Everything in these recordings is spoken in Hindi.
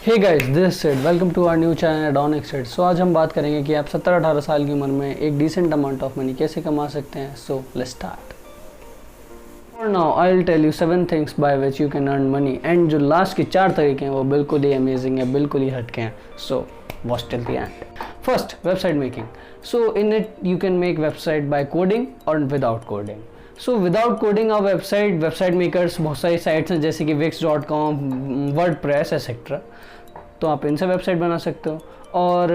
Hey guys, this side welcome to our new channel Don Exceed. So आज हम बात करेंगे कि आप 17-18 साल की उम्र में एक डिसेंट अमाउंट ऑफ मनी कैसे कमा सकते हैं। So let's start. और now I will tell you 7 things by which you can earn money. And जो लास्ट के 4 तरीके हैं वो बिल्कुल ही अमेजिंग है, बिल्कुल ही हटके हैं। So watch till the end. First, website making. So in it you can make website by coding और without coding. So without coding आप वेबसाइट मेकर्स बहुत सारी साइट्स हैं जैसे कि wix.com, वर्डप्रेस एसेट्रा, तो आप इनसे वेबसाइट बना सकते हो। और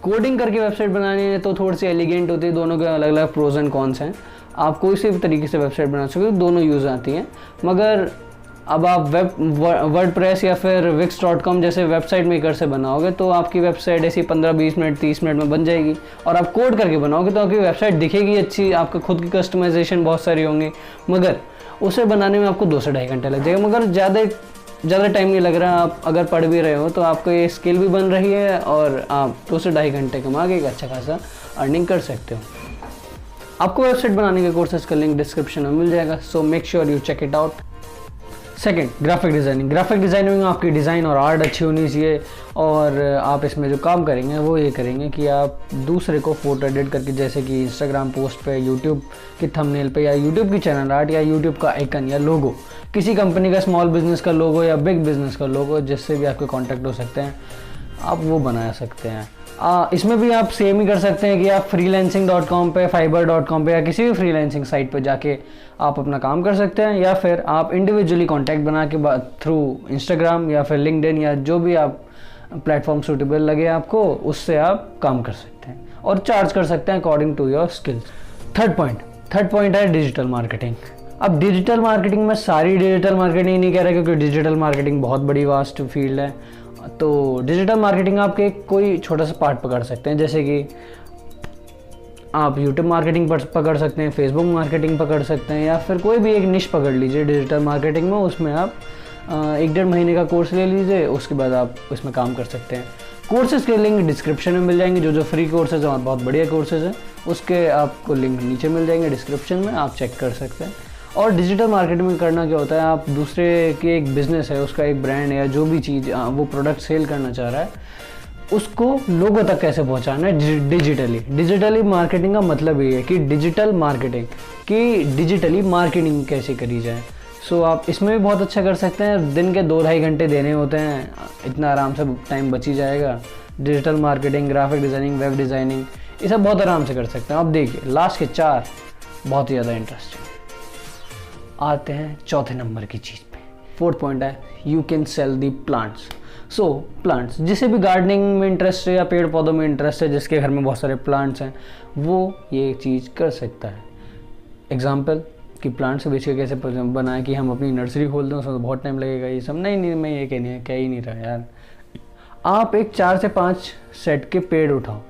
कोडिंग करके वेबसाइट बनानी है तो थोड़ी सी एलिगेंट होती है, दोनों के अलग अलग प्रोज एंड कॉन्स हैं। आप कोई से भी तरीके से वेबसाइट बना सकते हो, दोनों यूज़ आती हैं। मगर अब आप वर्डप्रेस या फिर wix.com जैसे वेबसाइट मेकर से बनाओगे तो आपकी वेबसाइट ऐसी 15-20 मिनट 30 मिनट में बन जाएगी। और आप कोड करके बनाओगे तो आपकी वेबसाइट दिखेगी अच्छी, आपका खुद की कस्टमाइजेशन बहुत सारी होंगी, मगर उसे बनाने में आपको 2 से ढाई घंटे लग जाएगा। मगर ज़्यादा टाइम नहीं लग रहा। आप अगर पढ़ भी रहे हो तो आपको ये स्किल भी बन रही है और आप 2 से ढाई घंटे कमा के एक अच्छा खासा अर्निंग कर सकते हो। आपको वेबसाइट बनाने के कोर्सेज का लिंक डिस्क्रिप्शन में मिल जाएगा, so make sure you check it out. Second, graphic designing. Graphic designing में आपकी डिज़ाइन और आर्ट अच्छी होनी चाहिए। और आप इसमें जो काम करेंगे वो ये करेंगे कि आप दूसरे को फ़ोटो एडिट करके, जैसे कि इंस्टाग्राम पोस्ट पे, यूट्यूब की थंबनेल पे, या यूट्यूब की चैनल आर्ट, या यूट्यूब का आइकन या लोगो, किसी कंपनी का स्मॉल बिजनेस का लोगो या बिग बिजनेस का लोगो, जिससे भी आपके कॉन्टैक्ट हो सकते हैं, आप वो बना सकते हैं। इसमें भी आप सेम ही कर सकते हैं कि आप freelancing.com पे, fiverr.com पे या किसी भी फ्रीलांसिंग साइट पे जाके आप अपना काम कर सकते हैं, या फिर आप इंडिविजुअली कॉन्टैक्ट बना के थ्रू इंस्टाग्राम या फिर लिंक्डइन या जो भी आप प्लेटफॉर्म सूटेबल लगे आपको, उससे आप काम कर सकते हैं और चार्ज कर सकते हैं according to your skills. Third point है डिजिटल मार्केटिंग। अब डिजिटल मार्केटिंग में सारी डिजिटल मार्केटिंग नहीं कह रहा क्योंकि डिजिटल मार्केटिंग बहुत बड़ी वास्ट फील्ड है। तो डिजिटल मार्केटिंग आपके कोई छोटा सा पार्ट पकड़ सकते हैं, जैसे कि आप यूट्यूब मार्केटिंग पकड़ सकते हैं, फेसबुक मार्केटिंग पकड़ सकते हैं, या फिर कोई भी एक निश पकड़ लीजिए डिजिटल मार्केटिंग में। उसमें आप 1-1.5 महीने का कोर्स ले लीजिए, उसके बाद आप उसमें काम कर सकते हैं। कोर्सेज के लिंक डिस्क्रिप्शन में मिल जाएंगे, जो फ्री कोर्सेज हैं और बहुत बढ़िया कोर्सेज हैं उसके आपको लिंक नीचे मिल जाएंगे डिस्क्रिप्शन में, आप चेक कर सकते हैं। और डिजिटल मार्केटिंग में करना क्या होता है, आप दूसरे की एक बिज़नेस है, उसका एक ब्रांड है या जो भी चीज़ वो प्रोडक्ट सेल करना चाह रहा है, उसको लोगों तक कैसे पहुंचाना है डिजिटली मार्केटिंग का मतलब ये है कि डिजिटल मार्केटिंग की डिजिटली मार्केटिंग कैसे करी जाए। सो आप इसमें भी बहुत अच्छा कर सकते हैं। दिन के 2-2.5 घंटे देने होते हैं, इतना आराम से टाइम बच ही जाएगा। Digital marketing, graphic designing, web designing, ये सब बहुत आराम से कर सकते हैं। अब देखिए लास्ट के 4 बहुत ही ज़्यादा इंटरेस्टिंग। आते हैं चौथे नंबर की चीज़ पे। फोर्थ पॉइंट है you can sell the plants. So plants, जिसे भी गार्डनिंग में इंटरेस्ट है या पेड़ पौधों में इंटरेस्ट है, जिसके घर में बहुत सारे प्लांट्स हैं, वो ये चीज़ कर सकता है। एग्जाम्पल कि प्लांट्स बेच के कैसे बनाए कि हम अपनी नर्सरी खोल दें, उसमें तो बहुत टाइम लगेगा। ये सब नहीं, मैं ये कह ही नहीं रहा यार। आप एक 4 से 5 सेट के पेड़ उठाओ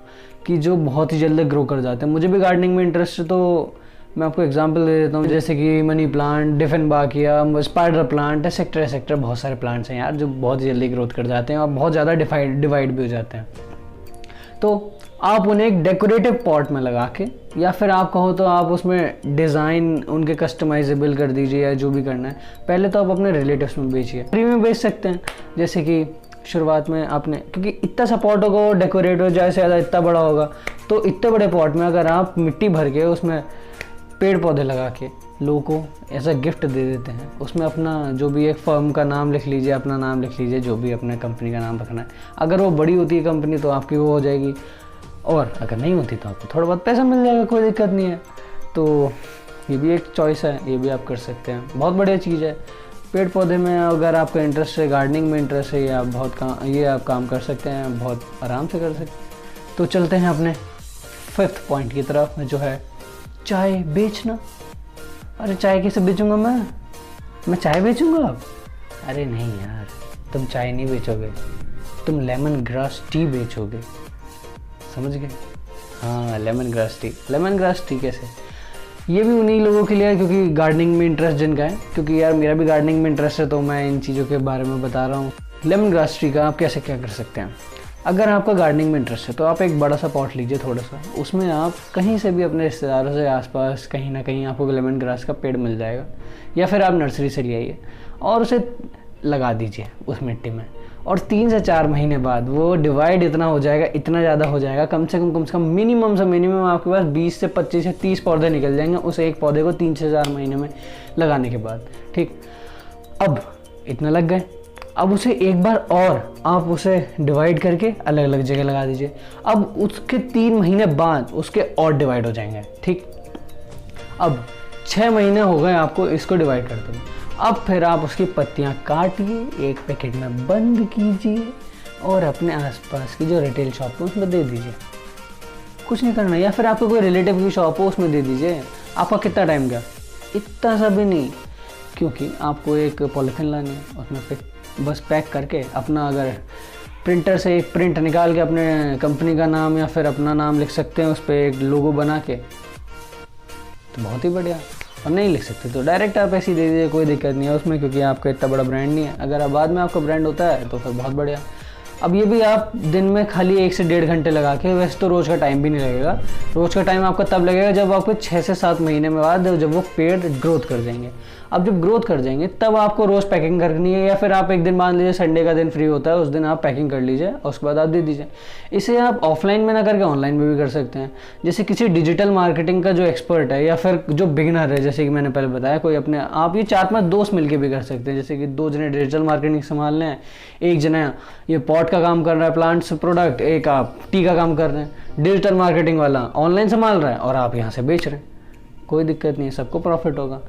कि जो बहुत ही जल्दी ग्रो कर जाते हैं। मुझे भी गार्डनिंग में इंटरेस्ट है तो मैं आपको एग्जांपल दे देता हूँ, जैसे कि money plant, dieffenbachia, spider plant, सेक्टर बहुत सारे प्लांट्स हैं यार जो बहुत जल्दी ग्रोथ कर जाते हैं और बहुत ज़्यादा डिवाइड भी हो जाते हैं। तो आप उन्हें एक डेकोरेटिव पॉट में लगा के, या फिर आप कहो तो आप उसमें डिज़ाइन उनके कस्टमाइजेबल कर दीजिए, या जो भी करना है। पहले तो आप अपने रिलेटिव्स में बेचिए, फ्री में बेच सकते हैं। जैसे कि शुरुआत में आपने, क्योंकि इतना सा पॉट होगा वो डेकोरेट हो जाए, ज़्यादा इतना बड़ा होगा, तो इतने बड़े पॉट में अगर आप मिट्टी भर के उसमें पेड़ पौधे लगा के लोगों को ऐसा गिफ्ट दे देते हैं, उसमें अपना जो भी एक फर्म का नाम लिख लीजिए, अपना नाम लिख लीजिए, जो भी अपने कंपनी का नाम रखना है। अगर वो बड़ी होती है कंपनी तो आपकी वो हो जाएगी, और अगर नहीं होती तो आपको थोड़ा बहुत पैसा मिल जाएगा, कोई दिक्कत नहीं है। तो ये भी एक चॉइस है, ये भी आप कर सकते हैं, बहुत बढ़िया चीज़ है। पेड़ पौधे में अगर आपका इंटरेस्ट है, गार्डनिंग में इंटरेस्ट है, ये आप काम कर सकते हैं, बहुत आराम से कर सकते हैं। तो चलते हैं अपने 5th पॉइंट की तरफ, जो है चाय बेचना। अरे चाय कैसे बेचूंगा मैं चाय बेचूंगा अब? अरे नहीं यार, तुम चाय नहीं बेचोगे, तुम लेमन ग्रास टी बेचोगे, समझ गए? हाँ, लेमन ग्रास टी कैसे? ये भी उन्हीं लोगों के लिए है क्योंकि गार्डनिंग में इंटरेस्ट जिनका है, क्योंकि यार मेरा भी गार्डनिंग में इंटरेस्ट है तो मैं इन चीज़ों के बारे में बता रहा हूँ। लेमन ग्रास टी का आप कैसे क्या कर सकते हैं। अगर आपका गार्डनिंग में इंटरेस्ट है तो आप एक बड़ा सा पॉट लीजिए थोड़ा सा, उसमें आप कहीं से भी अपने रिश्तेदारों से आसपास कहीं ना कहीं आपको लेमन ग्रास का पेड़ मिल जाएगा, या फिर आप नर्सरी से ले आइए और उसे लगा दीजिए उस मिट्टी में। और 3 से 4 महीने बाद वो डिवाइड इतना हो जाएगा, इतना ज़्यादा हो जाएगा, कम से कम मिनिमम से मिनिमम आपके पास 20 से 25 से 30 पौधे निकल जाएंगे उस एक पौधे को 3 से 4 महीने में लगाने के बाद। ठीक, अब इतना लग गए, अब उसे एक बार और आप उसे डिवाइड करके अलग अलग जगह लगा दीजिए। अब उसके 3 महीने बाद उसके और डिवाइड हो जाएंगे। ठीक, अब 6 महीने हो गए आपको इसको डिवाइड करते हुए। अब फिर आप उसकी पत्तियां काटिए, एक पैकेट में बंद कीजिए और अपने आसपास की जो रिटेल शॉप है उसमें दे दीजिए। कुछ नहीं करना, या फिर आपको कोई रिलेटिव की शॉप हो उसमें दे दीजिए। आपका कितना टाइम गया, इतना सा भी नहीं, क्योंकि आपको एक पॉलीथिन लानी है, उसमें बस पैक करके अपना, अगर प्रिंटर से एक प्रिंट निकाल के अपने कंपनी का नाम या फिर अपना नाम लिख सकते हैं उस पर एक लोगो बना के, तो बहुत ही बढ़िया। और नहीं लिख सकते तो डायरेक्ट आप ऐसे ही दे दीजिए, कोई दिक्कत नहीं है उसमें, क्योंकि आपका इतना बड़ा ब्रांड नहीं है। अगर अब बाद में आपका ब्रांड होता है तो फिर बहुत बढ़िया। अब ये भी आप दिन में खाली 1 से 1.5 घंटे लगा के, वैसे तो रोज़ का टाइम भी नहीं लगेगा, रोज़ का टाइम आपका तब लगेगा जब आपको 6 से 7 महीने में बाद जब वो पेड़ ग्रोथ कर जाएंगे। अब जब ग्रोथ कर जाएंगे तब आपको रोज़ पैकिंग करनी है, या फिर आप एक दिन मान लीजिए संडे का दिन फ्री होता है, उस दिन आप पैकिंग कर लीजिए और उसके बाद आप दे दीजिए। इसे आप ऑफलाइन में ना करके ऑनलाइन में भी कर सकते हैं। जैसे किसी डिजिटल मार्केटिंग का जो एक्सपर्ट है या फिर जो बिगिनर है, जैसे कि मैंने पहले बताया, कोई अपने आप ये 4-5 दोस्त मिलकर भी कर सकते हैं। जैसे कि 2 जने डिजिटल मार्केटिंग संभाल रहे हैं, एक जना ये पॉट का काम कर रहा है, प्लांट्स प्रोडक्ट, एक आप टी का काम कर रहे हैं। डिजिटल मार्केटिंग वाला ऑनलाइन संभाल रहा है और आप यहाँ से बेच रहे हैं, कोई दिक्कत नहीं है, सबको प्रॉफिट होगा।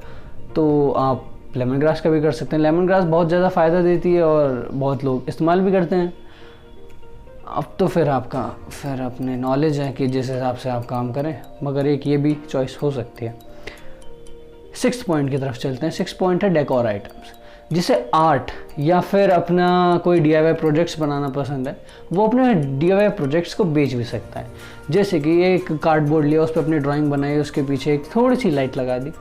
तो आप लेमन ग्रास का भी कर सकते हैं। लेमन ग्रास बहुत ज़्यादा फ़ायदा देती है और बहुत लोग इस्तेमाल भी करते हैं। अब तो फिर अपने नॉलेज है कि जिस हिसाब से आप काम करें, मगर एक ये भी चॉइस हो सकती है। 6th पॉइंट की तरफ चलते हैं। 6th पॉइंट है डेकोर आइटम्स। जिसे आर्ट या फिर अपना कोई DIY प्रोजेक्ट्स बनाना पसंद है, वो अपने DIY प्रोजेक्ट्स को बेच भी सकता है। जैसे कि एक कार्डबोर्ड लिया, उस पर अपनी ड्राइंग बनाई, उसके पीछे एक थोड़ी सी लाइट लगा दी,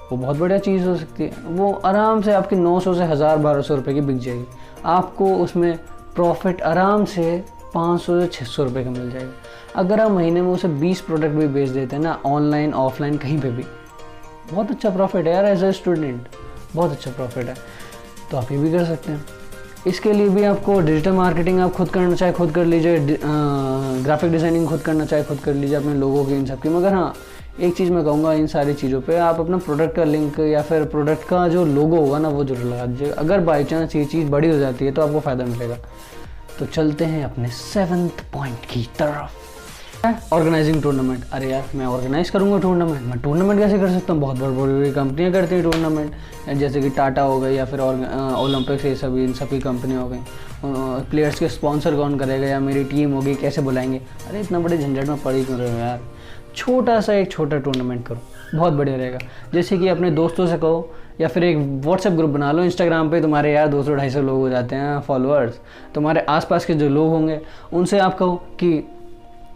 वो बहुत बढ़िया चीज़ हो सकती है। वो आराम से आपकी 900 से 1000-1200 रुपये की बिक जाएगी। आपको उसमें प्रॉफिट आराम से 500 से 600 रुपये का मिल जाएगा। अगर आप महीने में उसे 20 प्रोडक्ट भी बेच देते हैं ना, ऑनलाइन ऑफलाइन कहीं पे भी, बहुत अच्छा प्रॉफिट है यार। एज ए स्टूडेंट बहुत अच्छा प्रॉफिट है, तो आप ये भी कर सकते हैं। इसके लिए भी आपको डिजिटल मार्केटिंग आप खुद करना चाहे खुद कर लीजिए, ग्राफिक डिज़ाइनिंग खुद करना चाहे खुद कर लीजिए, अपने लोगों की, इन सब की। मगर हाँ, एक चीज़ मैं कहूँगा, इन सारी चीज़ों पे आप अपना प्रोडक्ट का लिंक या फिर प्रोडक्ट का जो लोगो होगा ना, वो जरूर लगा दीजिएगा। अगर बाई चांस ये चीज़ बड़ी हो जाती है तो आपको फ़ायदा मिलेगा। तो चलते हैं अपने 7th पॉइंट की तरफ, ऑर्गेनाइजिंग टूर्नामेंट। अरे यार, मैं ऑर्गेनाइज करूँगा टूर्नामेंट? मैं टूर्नामेंट कैसे कर सकता हूँ? बहुत बड़ी बड़ी कंपनियाँ करती हैं टूर्नामेंट, जैसे कि टाटा हो गई या फिर ओलंपिक्स, ये सभी इन सभी कंपनियाँ हो गई। प्लेयर्स के स्पॉन्सर कौन करेगा, या मेरी टीम होगी, कैसे बुलाएंगे? अरे इतना बड़े झंझट में पड़ी क्यों रहे हो यार, एक छोटा टूर्नामेंट करो, बहुत बढ़िया रहेगा। जैसे कि अपने दोस्तों से कहो, या फिर एक व्हाट्सएप ग्रुप बना लो। इंस्टाग्राम पे तुम्हारे यार 200-250 लोग हो जाते हैं फॉलोअर्स, तुम्हारे आसपास के जो लोग होंगे उनसे आप कहो कि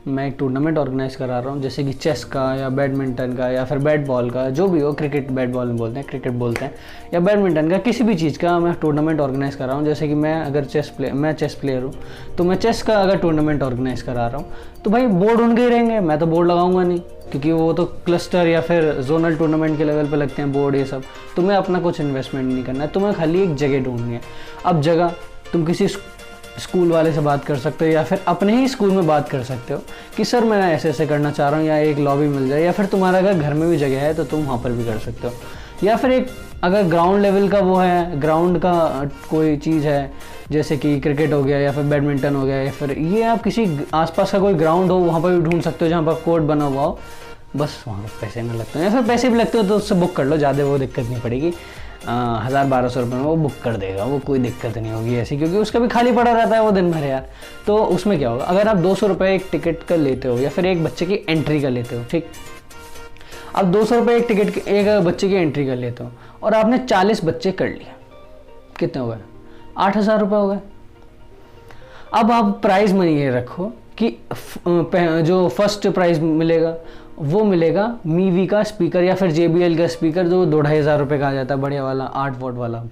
मैं एक टूर्नामेंट ऑर्गेनाइज करा रहा हूँ, जैसे कि चेस का या बैडमिंटन का या फिर बैट बॉल का, जो भी हो, क्रिकेट बैट बॉल में बोलते हैं, क्रिकेट बोलते हैं, या बैडमिंटन का, किसी भी चीज़ का मैं टूर्नामेंट ऑर्गेनाइज कर रहा हूँ। जैसे कि मैं अगर मैं चेस प्लेयर हूँ, तो मैं चेस का अगर टूर्नामेंट ऑर्गेनाइज करा रहा हूँ, तो भाई बोर्ड उनके ही रहेंगे, मैं तो बोर्ड लगाऊंगा नहीं, क्योंकि वो तो क्लस्टर या फिर जोनल टूर्नामेंट के लेवल पे लगते हैं बोर्ड, ये सब। तुम्हें अपना कुछ इन्वेस्टमेंट नहीं करना है, तुम्हें खाली एक जगह ढूंढनी है। अब जगह तुम किसी स्कूल वाले से बात कर सकते हो, या फिर अपने ही स्कूल में बात कर सकते हो कि सर मैं ऐसे ऐसे करना चाह रहा हूँ, या एक लॉबी मिल जाए, या फिर तुम्हारा अगर घर में भी जगह है तो तुम वहाँ पर भी कर सकते हो। या फिर एक अगर ग्राउंड लेवल का वो है, ग्राउंड का कोई चीज़ है, जैसे कि क्रिकेट हो गया या फिर बैडमिंटन हो गया, या फिर ये आप किसी आसपास का कोई ग्राउंड हो वहाँ पर भी ढूंढ सकते हो जहाँ पर कोर्ट बना हुआ हो, बस वहाँ पर पैसे ना लगते हैं, या फिर पैसे भी लगते हो तो उससे बुक कर लो, ज़्यादा वो दिक्कत नहीं पड़ेगी। 1000-1200 रुपये में वो बुक कर देगा, वो कोई दिक्कत नहीं होगी ऐसी, क्योंकि उसका भी खाली पड़ा रहता है वो दिन भर यार। तो उसमें क्या होगा, अगर आप 200 रुपये एक टिकट का लेते हो या फिर एक बच्चे की एंट्री का लेते हो, ठीक, अब 200 रुपये एक टिकट एक बच्चे की एंट्री का लेते हो और आपने 40 बच्चे कर लिए, कितने हो गए? 8000 रुपये हो गए। अब आप प्राइज मनी ये रखो कि जो फर्स्ट प्राइज मिलेगा वो मिलेगा मीवी का स्पीकर या फिर JBL का स्पीकर, जो 2-2.5 हज़ार रुपये का आ जाता है, बढ़िया वाला 8 वॉट वाला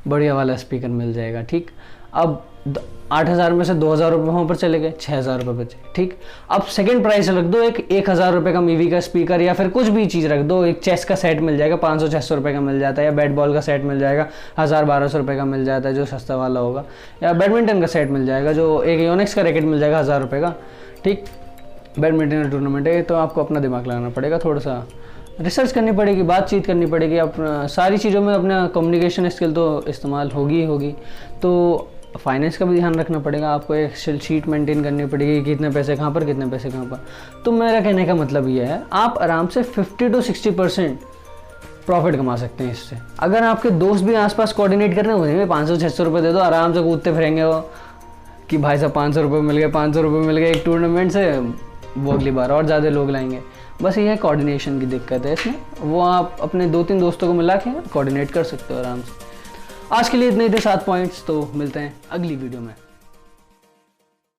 बढ़िया वाला स्पीकर मिल जाएगा। ठीक, अब 8,000 में से 2,000 रुपये वहाँ पर चले गए, 6,000 रुपये बचे। ठीक, अब सेकंड प्राइस रख दो, एक 1,000 रुपये का मीवी का स्पीकर या फिर कुछ भी चीज़ रख दो, एक चेस का सेट मिल जाएगा 500-600 रुपये का मिल जाता है, या बैट बॉल का सेट मिल जाएगा 1,000-1,200 रुपये का मिल जाता है जो सस्ता वाला होगा, या बैडमिंटन का सेट मिल जाएगा जो एक योनेक्स का रैकेट मिल जाएगा 1,000 रुपये का। ठीक, बैडमिंटन का टूर्नामेंट है तो आपको अपना दिमाग लगाना पड़ेगा, थोड़ा सा रिसर्च करनी पड़ेगी, बातचीत करनी पड़ेगी, अपना सारी चीज़ों में अपना कम्युनिकेशन स्किल तो इस्तेमाल होगी ही होगी। तो फाइनेंस का भी ध्यान रखना पड़ेगा, आपको एक शीट मेंटेन करनी पड़ेगी, कितने पैसे कहाँ पर, कितने पैसे कहाँ पर। तो मेरा कहने का मतलब ये है, आप आराम से 50-60% प्रॉफिट कमा सकते हैं इससे। अगर आपके दोस्त भी आसपास कोऑर्डिनेट करने होंगे, 500-600 रुपये दे दो, आराम से कूदते फिरेंगे वो कि भाई साहब 500 रुपये मिल गए, 500 रुपये मिल गए एक टूर्नामेंट से, वो अगली बार और ज़्यादा लोग लाएंगे। बस ये है कोऑर्डिनेशन की दिक्कत है इसमें, वो आप अपने 2-3 दोस्तों को मिला के कोऑर्डिनेट कर सकते हो आराम से। आज के लिए इतने ही थे 7 पॉइंट्स, तो मिलते हैं अगली वीडियो में।